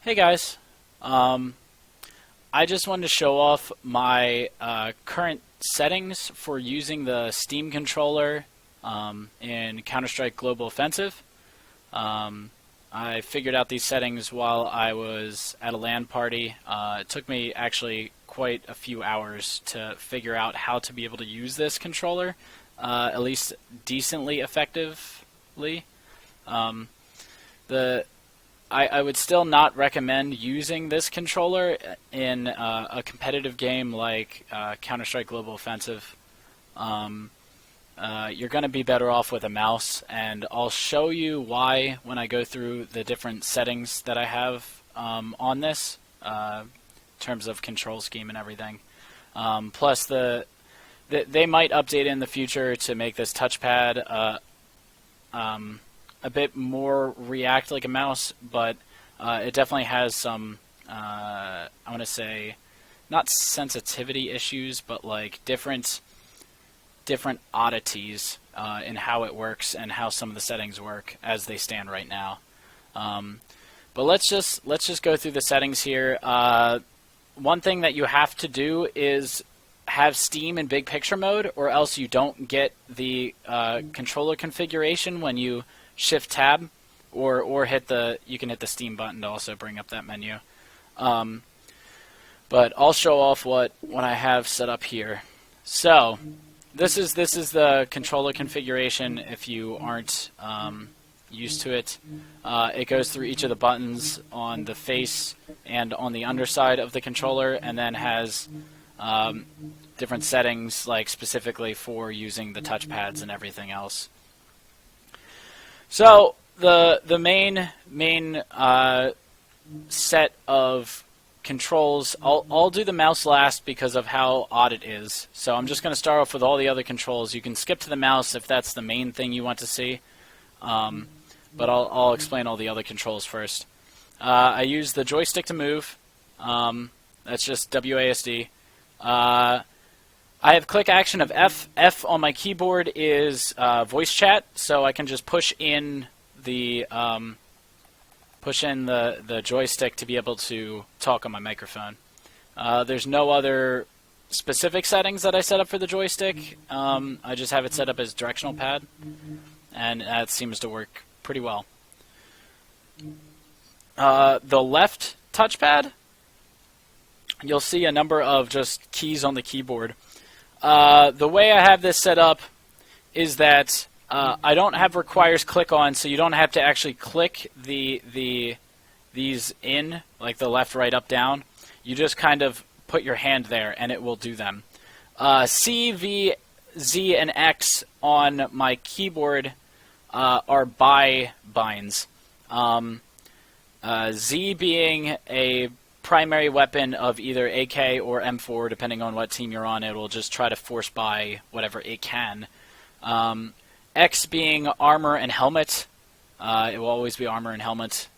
Hey guys, um, I just wanted to show off my current settings for using the Steam controller in Counter-Strike Global Offensive. Um, I figured out these settings while I was at a LAN party. It took me actually quite a few hours to figure out how to be able to use this controller, at least decently effectively. Um, the I would still not recommend using this controller in a competitive game like Counter-Strike Global Offensive. Um, you're going to be better off with a mouse, and I'll show you why when I go through the different settings that I have on this, in terms of control scheme and everything. Plus, they might update in the future to make this touchpad a bit more react like a mouse, but it definitely has some, I want to say, not sensitivity issues, but like different oddities in how it works and how some of the settings work as they stand right now. But let's just go through the settings here. One thing that you have to do is have Steam in big picture mode, or else you don't get the controller configuration when you Shift Tab, or you can hit the Steam button to also bring up that menu. But I'll show off what I have set up here. So this is the controller configuration. If you aren't used to it, it goes through each of the buttons on the face and on the underside of the controller, and then has different settings like specifically for using the touchpads and everything else. So the main set of controls, I'll do the mouse last because of how odd it is. So I'm just going to start off with all the other controls. You can skip to the mouse if that's the main thing you want to see, but I'll explain all the other controls first. I use the joystick to move. That's just WASD. I have click action of F. F on my keyboard is voice chat, so I can just push in the joystick to be able to talk on my microphone. There's no other specific settings that I set up for the joystick. I just have it set up as directional pad, and that seems to work pretty well. The left touchpad, you'll see a number of just keys on the keyboard. The way I have this set up is that I don't have requires click on, so you don't have to actually click these in, like the left, right, up, down. You just kind of put your hand there, and it will do them. C, V, Z, and X on my keyboard are buy binds. Z being a primary weapon of either AK or M4, depending on what team you're on. It will just try to force buy whatever it can. X being armor and helmet. It will always be armor and helmet.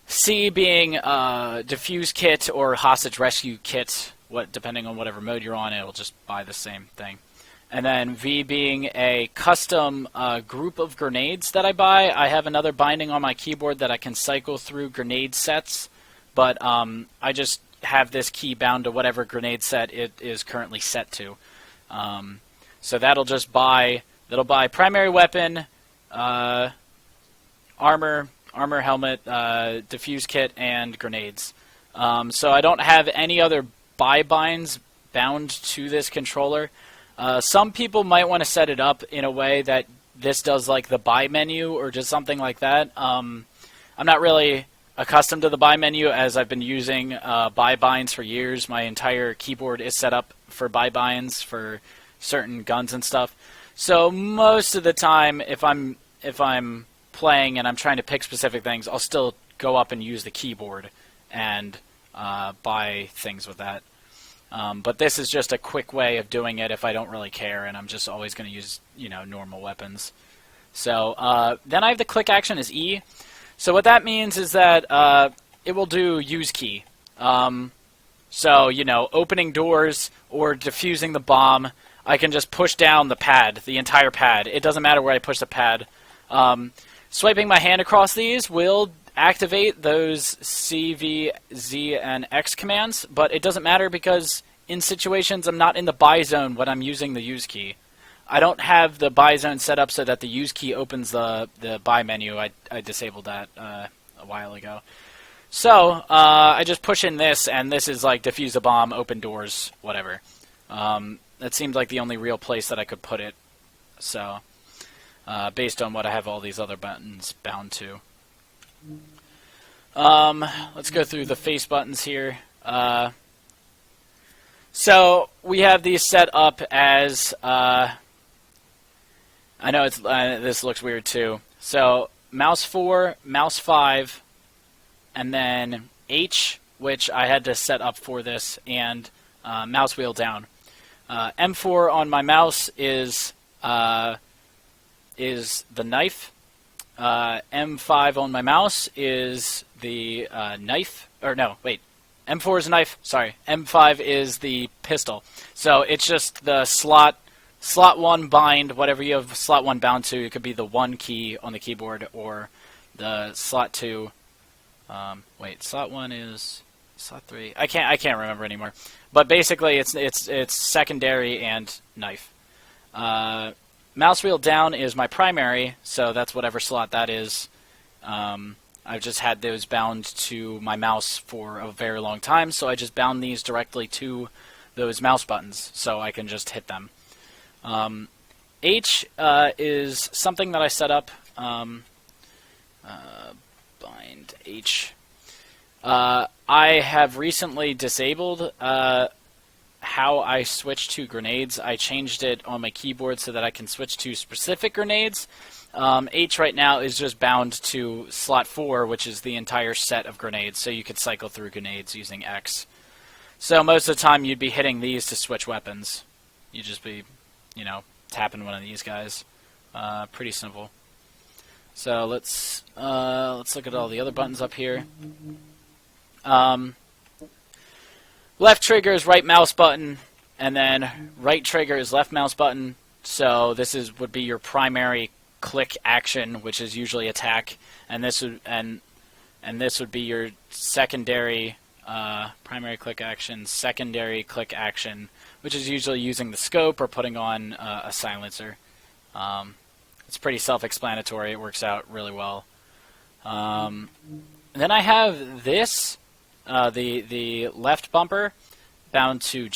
C being defuse kit or hostage rescue kit. Depending on whatever mode you're on, it will just buy the same thing. And then V being a custom group of grenades that I buy. I have another binding on my keyboard that I can cycle through grenade sets, but I just have this key bound to whatever grenade set it is currently set to. So that'll buy primary weapon, armor, helmet, defuse kit, and grenades. So I don't have any other buy binds bound to this controller. Some people might want to set it up in a way that this does like the buy menu or just something like that. I'm not really accustomed to the buy menu, as I've been using buy binds for years. My entire keyboard is set up for buy binds for certain guns and stuff. So most of the time, if I'm playing and I'm trying to pick specific things, I'll still go up and use the keyboard and buy things with that. But this is just a quick way of doing it if I don't really care and I'm just always going to use, normal weapons. So then I have the click action as E. So what that means is that it will do use key. So, opening doors or defusing the bomb, I can just push down the pad, the entire pad. It doesn't matter where I push the pad. Swiping my hand across these will activate those C, V, Z, and X commands, but it doesn't matter because in situations I'm not in the buy zone when I'm using the use key. I don't have the buy zone set up so that the use key opens the buy menu. I disabled that a while ago. So I just push in this, and this is like defuse a bomb, open doors, whatever. That seemed like the only real place that I could put it. So based on what I have all these other buttons bound to. Let's go through the face buttons here. So we have these set up as, I know it's this looks weird too. So mouse 4, mouse 5, and then H, which I had to set up for this, and mouse wheel down. M4 on my mouse is the knife. M5 on my mouse is the knife. Or no, wait. M4 is a knife. Sorry. M5 is the pistol. So it's just the slot 1 bind, whatever you have slot 1 bound to. It could be the 1 key on the keyboard or the slot 2. Wait, slot 1 is slot 3. I can't remember anymore. But basically, it's secondary and knife. Mouse wheel down is my primary, so that's whatever slot that is. I've just had those bound to my mouse for a very long time, so I just bound these directly to those mouse buttons, so I can just hit them. H is something that I set up. Bind H. I have recently disabled how I switch to grenades. I changed it on my keyboard so that I can switch to specific grenades. H right now is just bound to slot 4, which is the entire set of grenades, so you could cycle through grenades using X. So most of the time you'd be hitting these to switch weapons. You'd just be, tapping one of these guys. Pretty simple. So let's look at all the other buttons up here. Left trigger is right mouse button, and then right trigger is left mouse button. So this would be your primary click action, which is usually attack, and this would be your secondary primary click action, secondary click action, which is usually using the scope or putting on a silencer. It's pretty self-explanatory. It works out really well. Then I have this. The left bumper bound to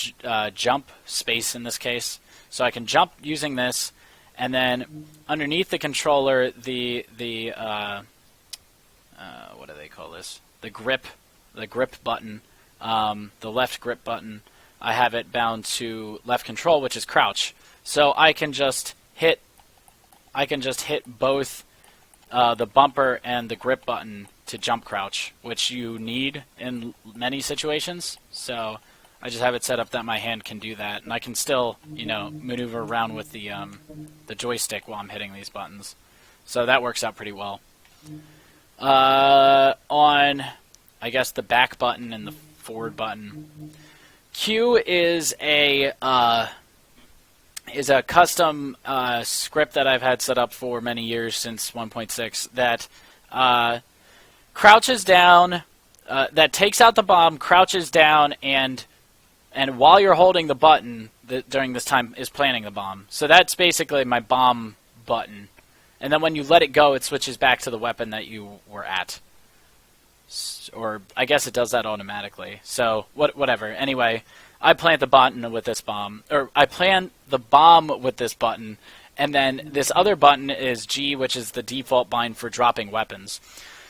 jump space in this case, so I can jump using this, and then underneath the controller, what do they call this? The grip button, the left grip button. I have it bound to left control, which is crouch. So I can just hit both the bumper and the grip button to jump crouch, which you need in many situations. So I just have it set up that my hand can do that, and I can still, maneuver around with the joystick while I'm hitting these buttons. So that works out pretty well. On, I guess, the back button and the forward button, Q is a custom script that I've had set up for many years since 1.6 that crouches down, that takes out the bomb, crouches down, and while you're holding the button during this time is planting the bomb. So that's basically my bomb button. And then when you let it go, it switches back to the weapon that you were at. Or I guess it does that automatically. So whatever. Anyway, I plant the button with this bomb, or I plant the bomb with this button, and then this other button is G, which is the default bind for dropping weapons.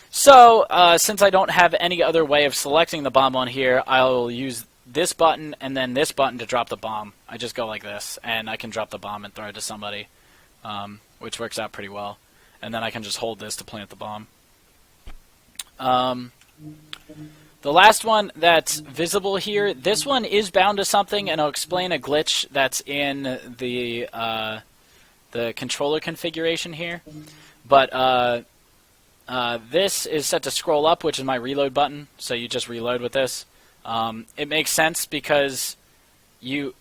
So since I don't have any other way of selecting the bomb on here, I'll use this button and then this button to drop the bomb. I just go like this, and I can drop the bomb and throw it to somebody, which works out pretty well. And then I can just hold this to plant the bomb. The last one that's visible here, this one is bound to something, and I'll explain a glitch that's in the controller configuration here. But this is set to scroll up, which is my reload button, so you just reload with this. It makes sense because you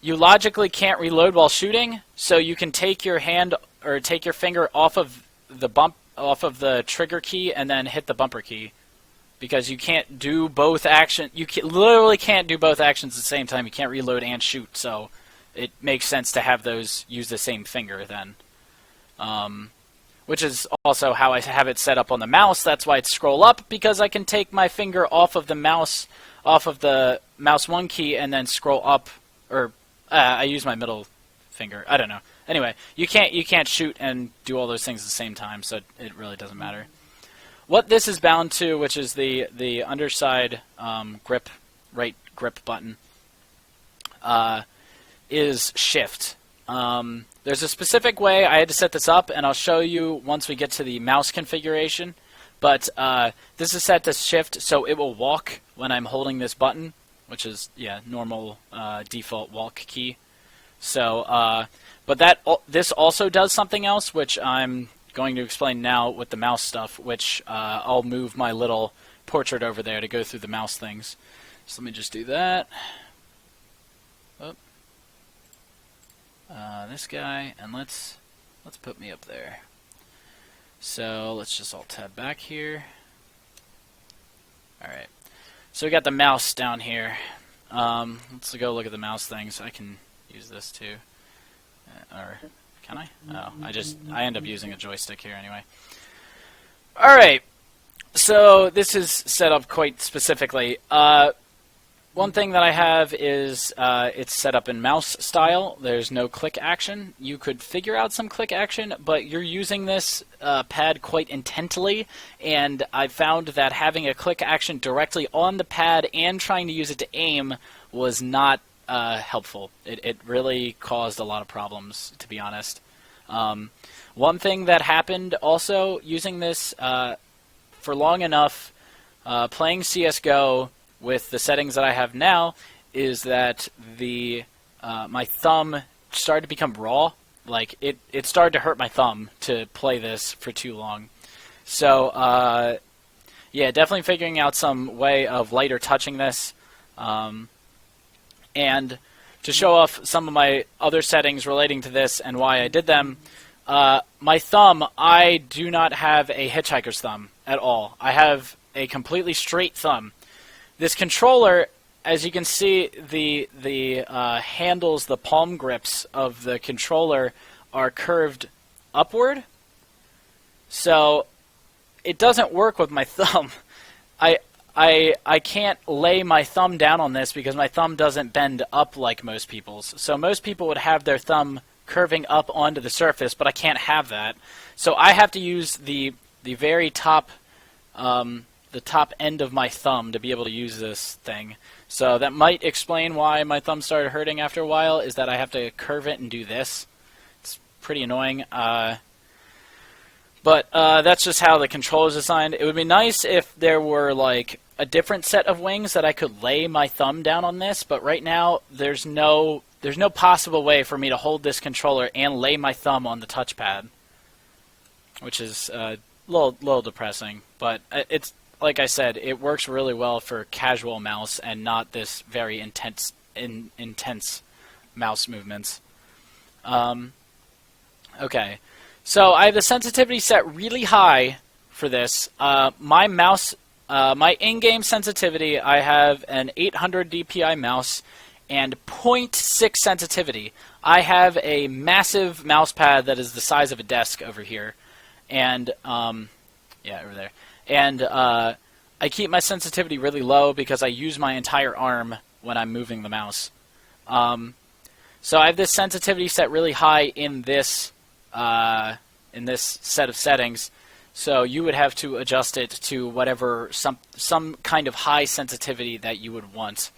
logically can't reload while shooting, so you can take your hand or take your finger off of the off of the trigger key and then hit the bumper key, because you can't do both action. Literally can't do both actions at the same time. You can't reload and shoot, so it makes sense to have those use the same finger then. Which is also how I have it set up on the mouse. That's why it's scroll up, because I can take my finger off of the mouse 1 key, and then scroll up, or I use my middle finger. I don't know. Anyway, you can't shoot and do all those things at the same time, so it really doesn't matter. What this is bound to, which is the underside right grip button, is shift. There's a specific way I had to set this up, and I'll show you once we get to the mouse configuration. But this is set to shift, so it will walk when I'm holding this button, which is normal default walk key. So, but this also does something else, which I'm going to explain now with the mouse stuff. Which I'll move my little portrait over there to go through the mouse things. So let me just do that. Oh. This guy, and let's put me up there. So let's just alt tab back here. Alright, so we got the mouse down here. Let's go look at the mouse things. I can use this too. Or can I? Oh, I end up using a joystick here anyway. Alright, so this is set up quite specifically. One thing that I have is it's set up in mouse style. There's no click action. You could figure out some click action, but you're using this pad quite intently, and I found that having a click action directly on the pad and trying to use it to aim was not helpful. It really caused a lot of problems, to be honest. One thing that happened also using this for long enough, playing CSGO with the settings that I have now, is that my thumb started to become raw. Like it started to hurt my thumb to play this for too long. So yeah, definitely figuring out some way of lighter touching this. And to show off some of my other settings relating to this and why I did them, my thumb, I do not have a hitchhiker's thumb at all. I have a completely straight thumb. This controller, as you can see, the handles, the palm grips of the controller are curved upward. So it doesn't work with my thumb. I can't lay my thumb down on this because my thumb doesn't bend up like most people's. So most people would have their thumb curving up onto the surface, but I can't have that. So I have to use the very top the top end of my thumb to be able to use this thing. So that might explain why my thumb started hurting after a while, is that I have to curve it and do this. It's pretty annoying. But that's just how the controller is designed. It would be nice if there were like a different set of wings that I could lay my thumb down on this, but right now there's no possible way for me to hold this controller and lay my thumb on the touchpad, which is a little depressing. But it's, like I said, it works really well for casual mouse and not this very intense mouse movements. Okay, so I have the sensitivity set really high for this. My mouse, my in-game sensitivity, I have an 800 DPI mouse and 0.6 sensitivity. I have a massive mouse pad that is the size of a desk over here, and yeah, over there. And I keep my sensitivity really low because I use my entire arm when I'm moving the mouse. So I have this sensitivity set really high in this set of settings. So you would have to adjust it to whatever some kind of high sensitivity that you would want.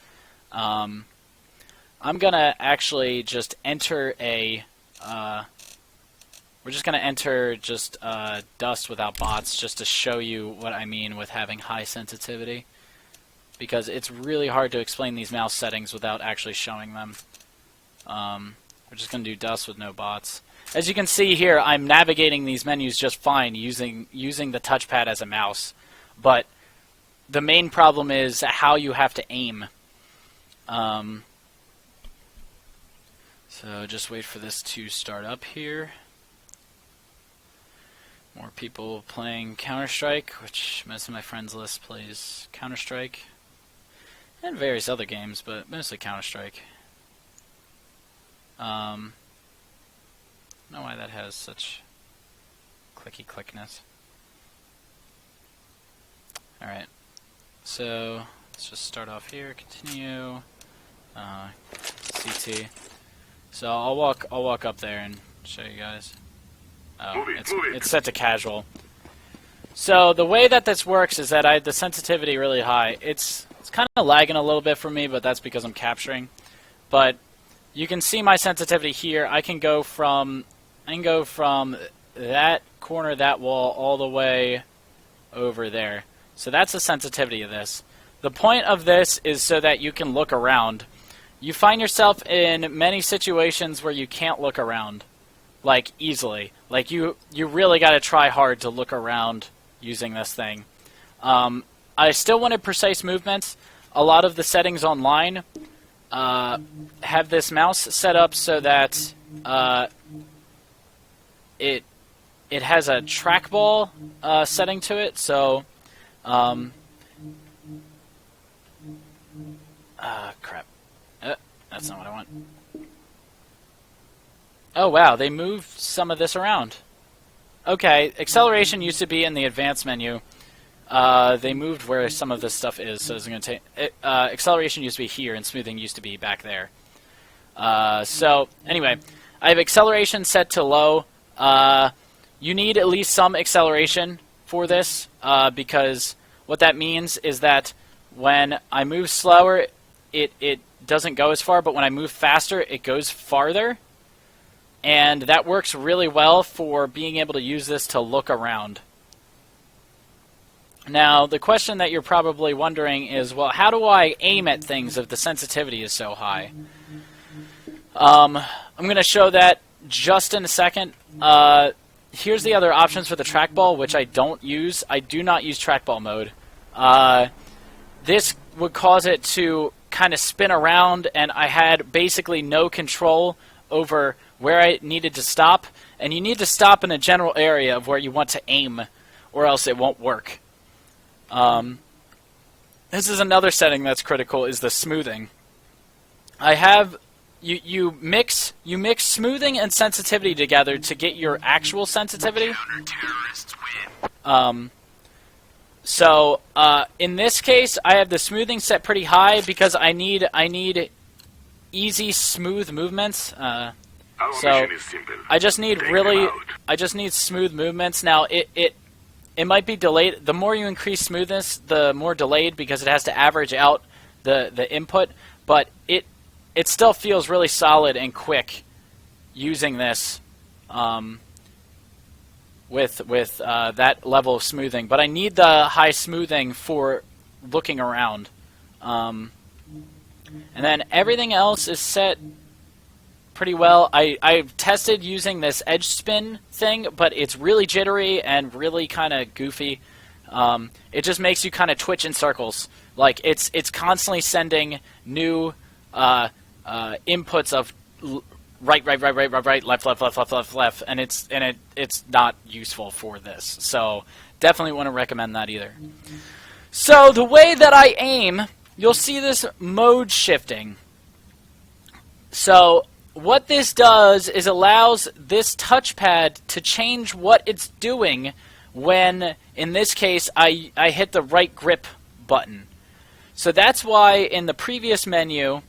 I'm gonna actually just enter a. We're just going to enter just dust without bots, just to show you what I mean with having high sensitivity, because it's really hard to explain these mouse settings without actually showing them. We're just going to do dust with no bots. As you can see here, I'm navigating these menus just fine using the touchpad as a mouse, but the main problem is how you have to aim. So just wait for this to start up here. More people playing Counter-Strike, which most of my friends list plays Counter-Strike. And various other games, but mostly Counter-Strike. I don't know why that has such clicky-clickness. Alright, so let's just start off here, continue, CT. So I'll walk up there and show you guys. Oh, it's set to casual. So the way that this works is that I had the sensitivity really high. It's kind of lagging a little bit for me, but that's because I'm capturing. But you can see my sensitivity here. I can go from that corner, that wall, all the way over there. So that's the sensitivity of this. The point of this is so that you can look around. You find yourself in many situations where you can't look around, like, easily. Like, you really got to try hard to look around using this thing. I still wanted precise movements. A lot of the settings online have this mouse set up so that it has a trackball setting to it. So, crap. That's not what I want. Oh wow, they moved some of this around. Okay, acceleration used to be in the advanced menu. They moved where some of this stuff is, so it's going to take... acceleration used to be here, and smoothing used to be back there. So, anyway, I have acceleration set to low. You need at least some acceleration for this, because what that means is that when I move slower, it doesn't go as far, but when I move faster, it goes farther. And that works really well for being able to use this to look around. Now, the question that you're probably wondering is, well, how do I aim at things if the sensitivity is so high? I'm going to show that just in a second. Here's the other options for the trackball, which I don't use. I do not use trackball mode. This would cause it to kind of spin around, and I had basically no control over where I needed to stop. And you need to stop in a general area of where you want to aim, or else it won't work. This is another setting that's critical, is the smoothing. I have you mix smoothing and sensitivity together to get your actual sensitivity. So in this case, I have the smoothing set pretty high because I need easy, smooth movements. So I just need smooth movements. Now it might be delayed. The more you increase smoothness, the more delayed, because it has to average out the input. But it still feels really solid and quick using this with that level of smoothing. But I need the high smoothing for looking around. And then everything else is set pretty well. I've tested using this edge spin thing, but it's really jittery and really kind of goofy. It just makes you kind of twitch in circles. Like it's constantly sending new inputs of right, left, and it's not useful for this. So definitely wouldn't recommend that either. So the way that I aim, you'll see this mode shifting. So what this does is allows this touchpad to change what it's doing when, in this case, I hit the right grip button. So that's why in the previous menu,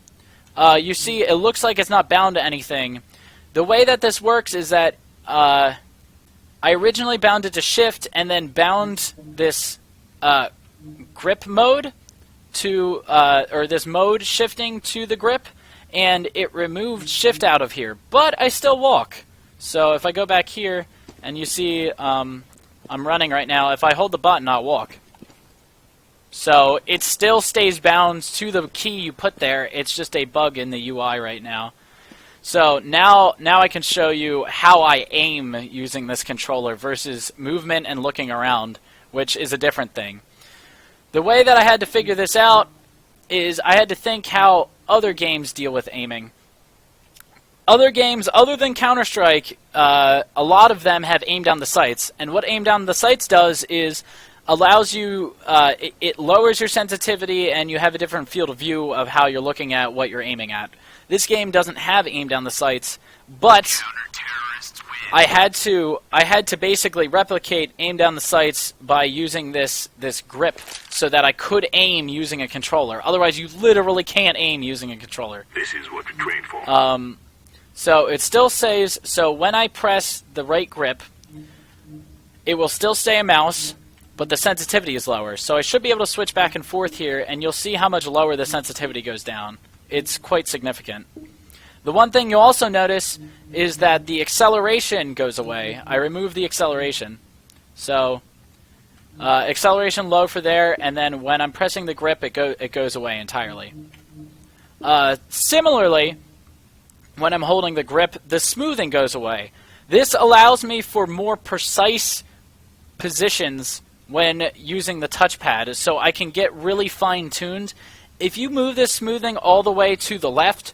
you see it looks like it's not bound to anything. The way that this works is that I originally bound it to shift and then bound this grip mode to, or this mode shifting to the grip, and it removed shift out of here, but I still walk. So if I go back here and you see I'm running right now, if I hold the button, I'll walk. So it still stays bound to the key you put there. It's just a bug in the UI right now. So now I can show you how I aim using this controller versus movement and looking around, which is a different thing. The way that I had to figure this out is I had to think how other games deal with aiming. other games other than Counter-Strike, a lot of them have aim down the sights, and what aim down the sights does is allows you, it lowers your sensitivity, and you have a different field of view of how you're looking at what you're aiming at. This game doesn't have aim down the sights, but I had to basically replicate aim down the sights by using this grip so that I could aim using a controller. Otherwise, you literally can't aim using a controller. This is what we trained for. So it still says, so when I press the right grip, it will still stay a mouse, but the sensitivity is lower. So I should be able to switch back and forth here, and you'll see how much lower the sensitivity goes down. It's quite significant. The one thing you'll also notice is that the acceleration goes away. I removed the acceleration. So acceleration low for there, and then when I'm pressing the grip, it goes away entirely. Similarly, when I'm holding the grip, the smoothing goes away. This allows me for more precise positions when using the touchpad, so I can get really fine-tuned. If you move this smoothing all the way to the left,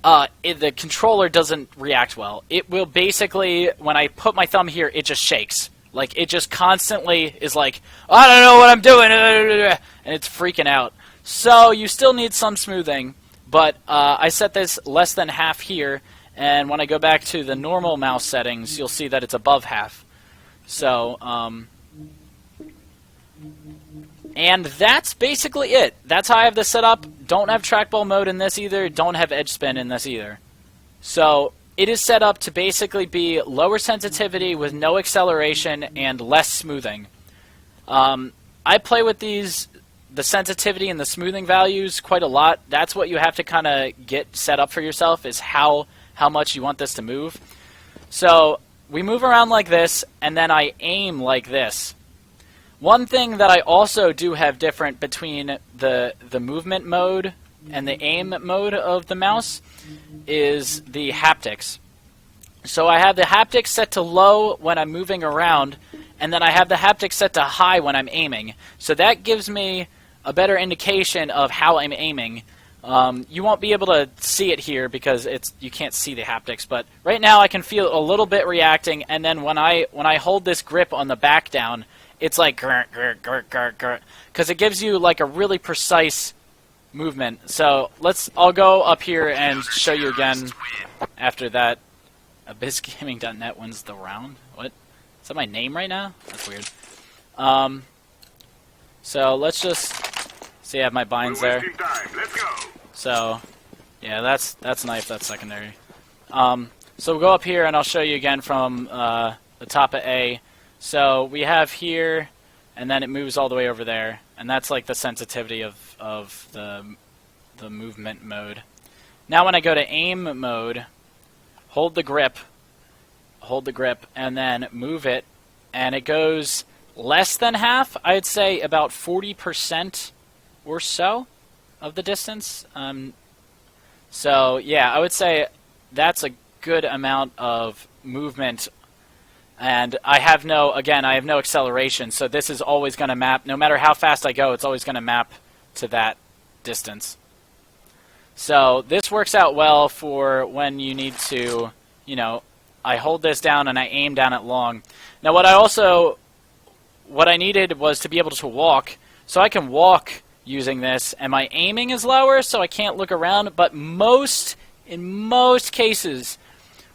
the controller doesn't react well. It will basically, when I put my thumb here, it just shakes. Like, it just constantly is like, I don't know what I'm doing, and it's freaking out. So you still need some smoothing, but I set this less than half here, and when I go back to the normal mouse settings, you'll see that it's above half. So, and that's basically it. That's how I have this set up. Don't have trackball mode in this either. Don't have edge spin in this either. So it is set up to basically be lower sensitivity with no acceleration and less smoothing. I play with the sensitivity and the smoothing values quite a lot. That's what you have to kind of get set up for yourself, is how much you want this to move. So we move around like this, and then I aim like this. One thing that I also do have different between the movement mode and the aim mode of the mouse is the haptics. So I have the haptics set to low when I'm moving around, and then I have the haptics set to high when I'm aiming. So that gives me a better indication of how I'm aiming. You won't be able to see it here because you can't see the haptics, but right now I can feel a little bit reacting, and then when I hold this grip on the back down, it's like because it gives you like a really precise movement. So I'll go up here and show you again after that. AbyssGaming.net wins the round. What? Is that my name right now? That's weird. So let's just see. I have my binds there. So yeah, that's knife. That's secondary. So we'll go up here and I'll show you again from the top of A. So we have here, and then it moves all the way over there, and that's like the sensitivity of the movement mode. Now when I go to aim mode, hold the grip, and then move it, and it goes less than half. I'd say about 40% or so of the distance. So yeah, I would say that's a good amount of movement. And I have no acceleration, so this is always going to map. No matter how fast I go, it's always going to map to that distance. So this works out well for when you need to, I hold this down and I aim down it long. Now what I needed was to be able to walk, so I can walk using this, and my aiming is lower, so I can't look around, but in most cases,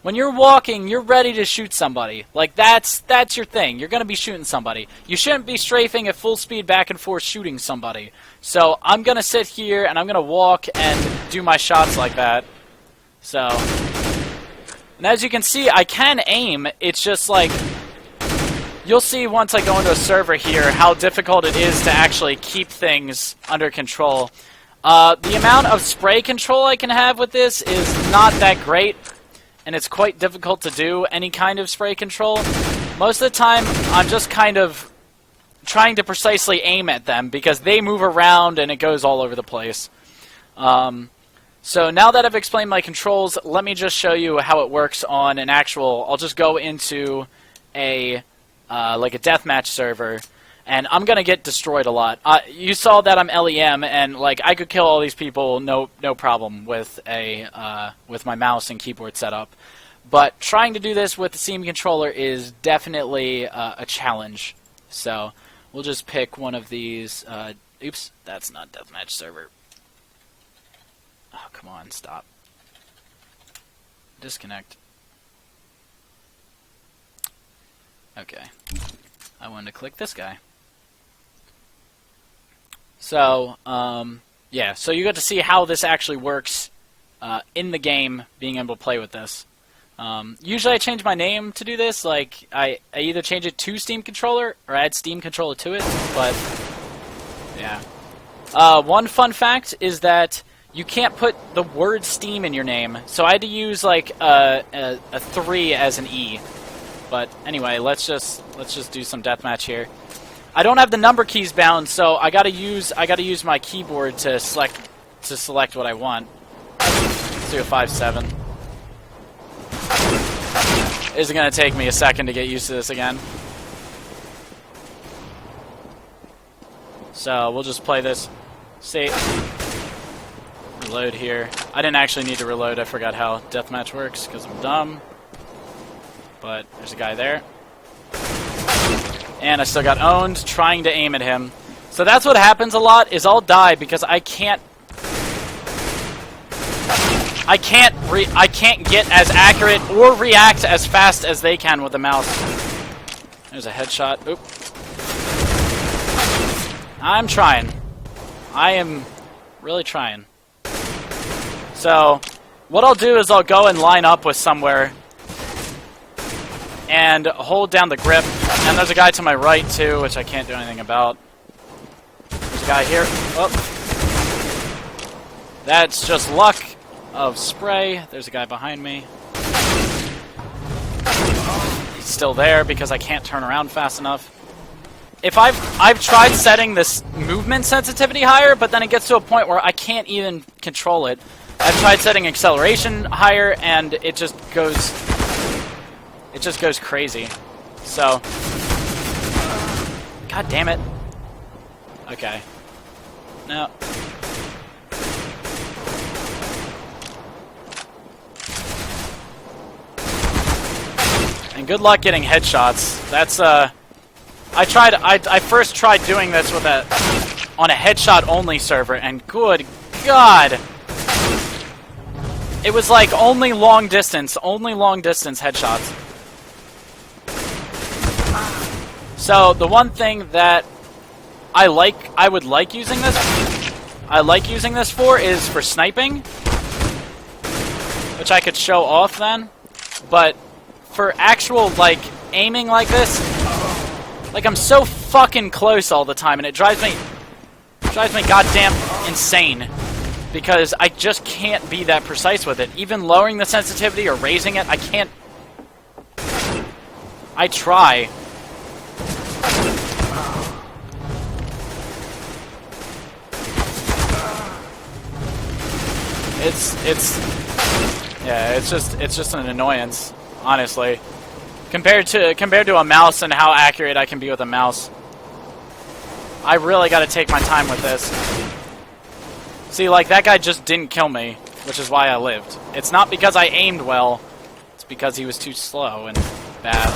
when you're walking, you're ready to shoot somebody. Like, that's your thing. You're going to be shooting somebody. You shouldn't be strafing at full speed back and forth shooting somebody. So I'm going to sit here, and I'm going to walk and do my shots like that. So, and as you can see, I can aim. It's just like, you'll see once I go into a server here how difficult it is to actually keep things under control. The amount of spray control I can have with this is not that great. And it's quite difficult to do any kind of spray control. Most of the time, I'm just kind of trying to precisely aim at them because they move around and it goes all over the place. So now that I've explained my controls, let me just show you how it works on an actual... I'll just go into like a deathmatch server, and I'm gonna get destroyed a lot. You saw that I'm LEM, and like I could kill all these people no problem with with my mouse and keyboard setup. But trying to do this with the Steam controller is definitely a challenge. So we'll just pick one of these. Oops, that's not deathmatch server. Oh, come on, stop. Disconnect. Okay. I wanted to click this guy. So, yeah, so you get to see how this actually works in the game, being able to play with this. Usually I change my name to do this, like, I either change it to Steam Controller, or add Steam Controller to it, but, yeah. One fun fact is that you can't put the word Steam in your name, so I had to use, like, a 3 as an E. But anyway, let's just do some deathmatch here. I don't have the number keys bound, so I gotta use my keyboard to select what I want. Let's do a 5-7. This is gonna take me a second to get used to this again. So we'll just play this. See, reload here. I didn't actually need to reload. I forgot how deathmatch works because I'm dumb. But there's a guy there. And I still got owned trying to aim at him. So that's what happens a lot, is I'll die because I can't get as accurate or react as fast as they can with the mouse. There's a headshot. Oop. I'm trying. I am really trying. So what I'll do is I'll go and line up with somewhere and hold down the grip. And there's a guy to my right, too, which I can't do anything about. There's a guy here. Oh. That's just luck of spray. There's a guy behind me. He's still there because I can't turn around fast enough. If I've tried setting this movement sensitivity higher, but then it gets to a point where I can't even control it. I've tried setting acceleration higher, and it just goes crazy. So, god damn it. Okay. No. And good luck getting headshots. That's I first tried doing this with on a headshot only server, and good god. It was like only long distance headshots. So the one thing that I would like using this for is for sniping, which I could show off then. But for actual like aiming like this, like I'm so fucking close all the time, and it drives me goddamn insane because I just can't be that precise with it. Even lowering the sensitivity or raising it, I can't. I try. It's just an annoyance, honestly. Compared to a mouse and how accurate I can be with a mouse. I really got to take my time with this. See, like that guy just didn't kill me, which is why I lived. It's not because I aimed well. It's because he was too slow and bad.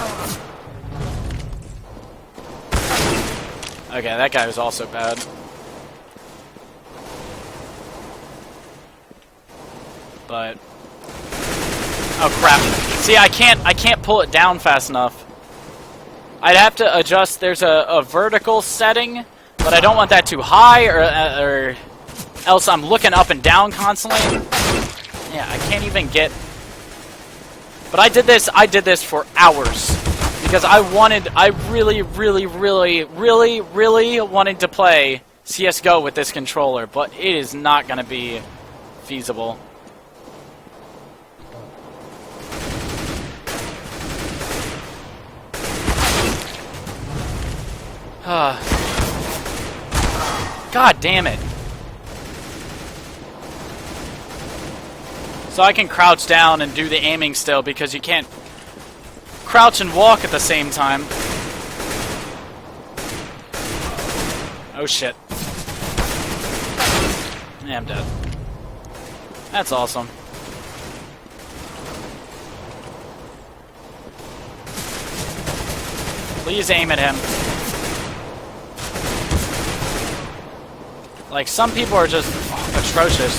Okay, that guy was also bad. But oh crap! See, I can't pull it down fast enough. I'd have to adjust. There's a vertical setting, but I don't want that too high, or else I'm looking up and down constantly. Yeah, I can't even get. But I did this for hours because I really wanted to play CS:GO with this controller, but it is not going to be feasible. God damn it. So I can crouch down and do the aiming still because you can't crouch and walk at the same time. Oh shit. Yeah, I'm dead. That's awesome. Please aim at him. Like, some people are just atrocious.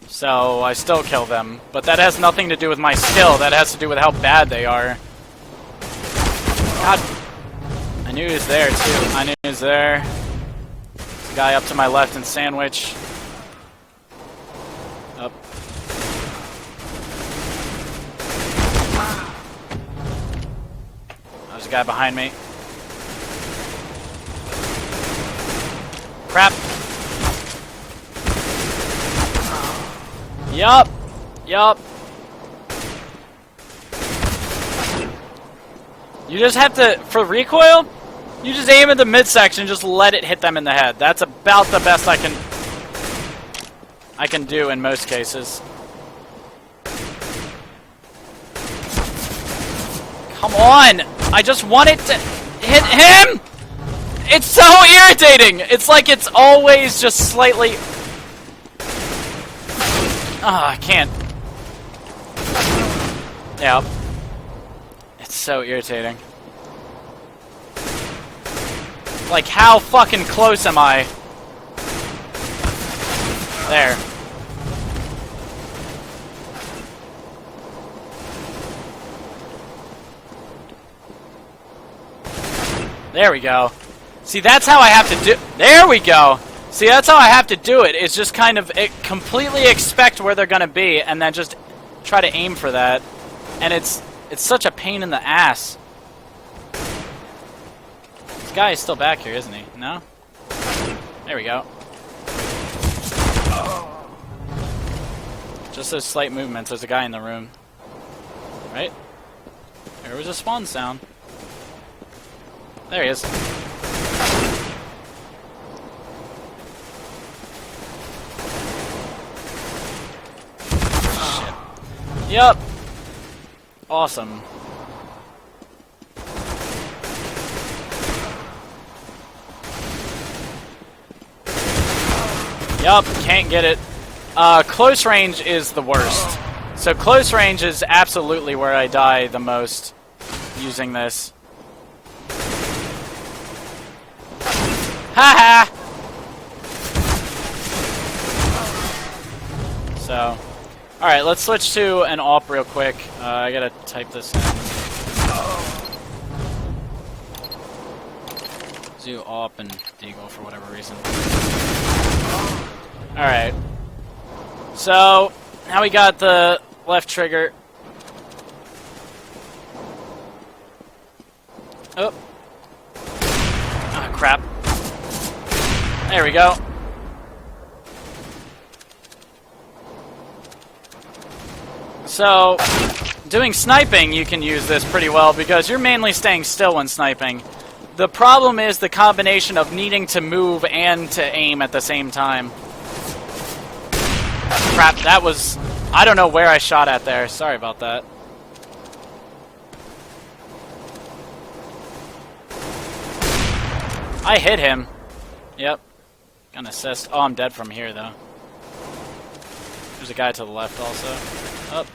So, I still kill them. But that has nothing to do with my skill. That has to do with how bad they are. God. I knew he was there, too. I knew he was there. There's a guy up to my left in Sandwich. Up. There's a guy behind me. Crap. Yup. Yup. You just have to, for recoil, you just aim at the midsection, just let it hit them in the head. That's about the best I can do in most cases. Come on! I just want it to hit him! It's so irritating! It's like it's always just slightly... I can't. Yeah. It's so irritating. Like, how fucking close am I? There. There we go. See, that's how I have to do... There we go! See, that's how I have to do it. It's just kind of completely expect where they're going to be and then just try to aim for that. And it's such a pain in the ass. This guy is still back here, isn't he? No? There we go. Just those slight movements. There's a guy in the room. Right? There was a spawn sound. There he is. Shit. Yup. Awesome. Yup, can't get it. Close range is the worst. So close range is absolutely where I die the most using this. Haha! So, alright, let's switch to an AWP real quick. I gotta type this in. Do AWP and Deagle for whatever reason. Alright. So, now we got the left trigger. Oh. Ah, crap. There we go. So, doing sniping, you can use this pretty well because you're mainly staying still when sniping. The problem is the combination of needing to move and to aim at the same time. Crap, that was... I don't know where I shot at there. Sorry about that. I hit him. Yep. Got an assist. Oh, I'm dead from here, though. There's a guy to the left also. Up.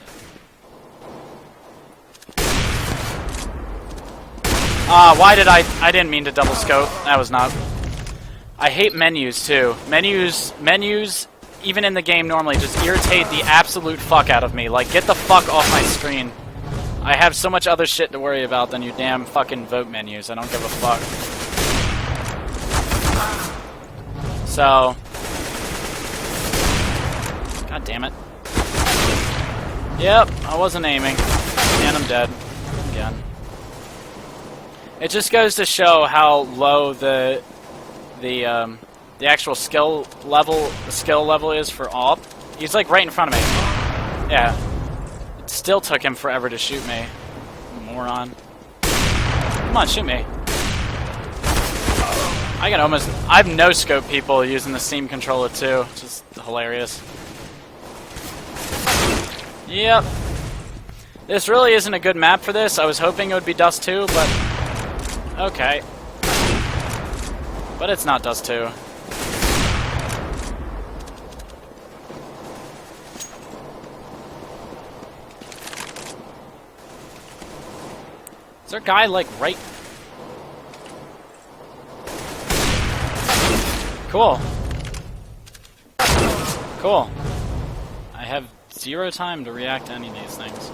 Why did I didn't mean to double scope. That was not... I hate menus, too. Menus, even in the game normally, just irritate the absolute fuck out of me. Like, get the fuck off my screen. I have so much other shit to worry about than you damn fucking vote menus. I don't give a fuck. So... God damn it. Yep, I wasn't aiming. And I'm dead. Again. It just goes to show how low the actual skill level is for AWP. He's like right in front of me. Yeah. It still took him forever to shoot me. Moron. Come on, shoot me. I've no-scope people using the Steam controller too. It's just hilarious. Yep. This really isn't a good map for this. I was hoping it would be Dust 2, but... Okay. But it's not Dust 2. Is there a guy, like, right... Cool. Cool. I have 0 time to react to any of these things.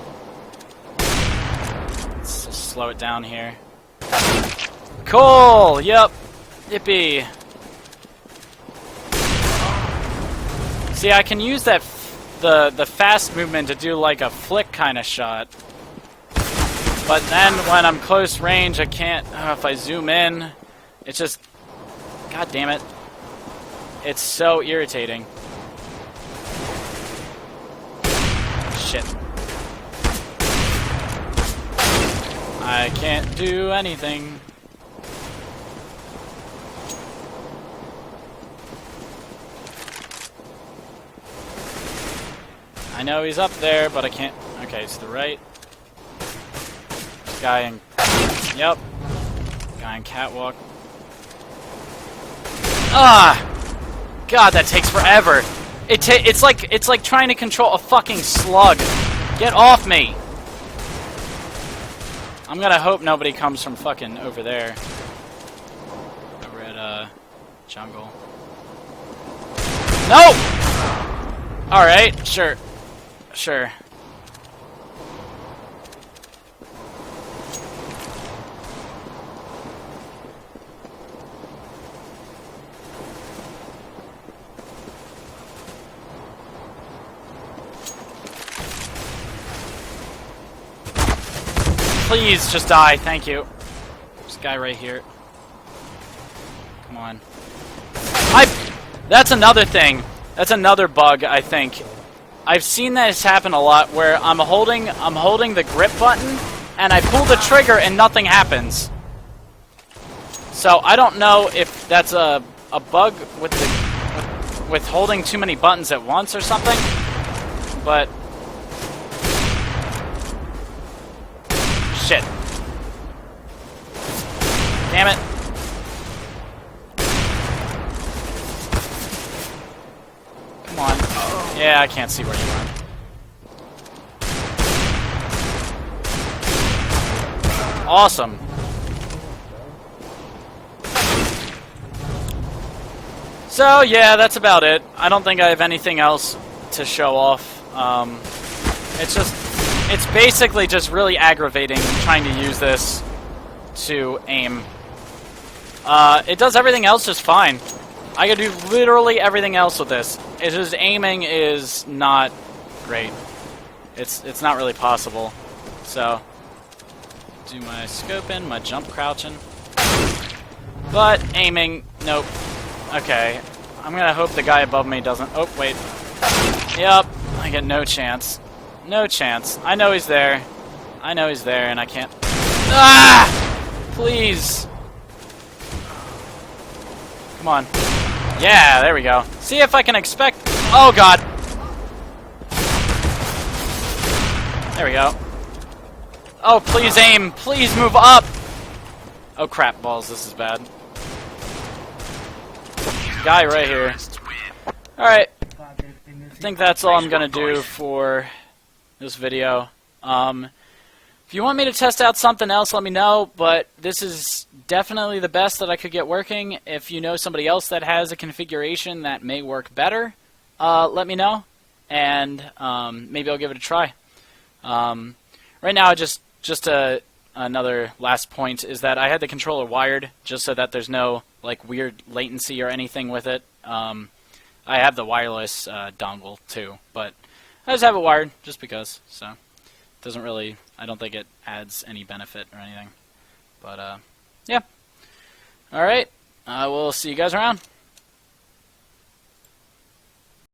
Let's just slow it down here. Cool! Yep. Yippee. See, I can use that the fast movement to do like a flick kind of shot. But then when I'm close range, I can't... if I zoom in, it's just... God damn it. It's so irritating. Shit. I can't do anything. I know he's up there, but I can't... Okay, it's to the right. Guy in... Yep. Guy in catwalk. Ah! God, that takes forever. It's like trying to control a fucking slug. Get off me! I'm gonna hope nobody comes from fucking over there. Over at, jungle. No! Alright, sure. Sure. Please, just die. Thank you. This guy right here. Come on. That's another thing. That's another bug, I think. I've seen this happen a lot where I'm holding the grip button and I pull the trigger and nothing happens. So I don't know if that's a bug with holding too many buttons at once or something, but shit. Damn it. Come on. Yeah, I can't see where you are. Awesome. So, yeah, that's about it. I don't think I have anything else to show off. It's basically just really aggravating trying to use this to aim. It does everything else just fine. I can do literally everything else with this. It's just aiming is not great. It's not really possible. So, do my scoping, my jump crouching. But aiming, nope. Okay, I'm gonna hope the guy above me doesn't... Oh, wait. Yep, I get no chance. No chance. I know he's there. I know he's there, and I can't... Ah! Please. Come on. Yeah, there we go. See if I can expect... Oh, God. There we go. Oh, please aim. Please move up. Oh, crap balls. This is bad. Guy right here. Alright. I think that's all I'm going to do for this video. If you want me to test out something else, let me know, but this is definitely the best that I could get working. If you know somebody else that has a configuration that may work better, let me know, and maybe I'll give it a try. Right now, another last point is that I had the controller wired just so that there's no like weird latency or anything with it. I have the wireless dongle too, but I just have it wired just because. So it doesn't really, I don't think it adds any benefit or anything. But yeah. All right. We'll see you guys around.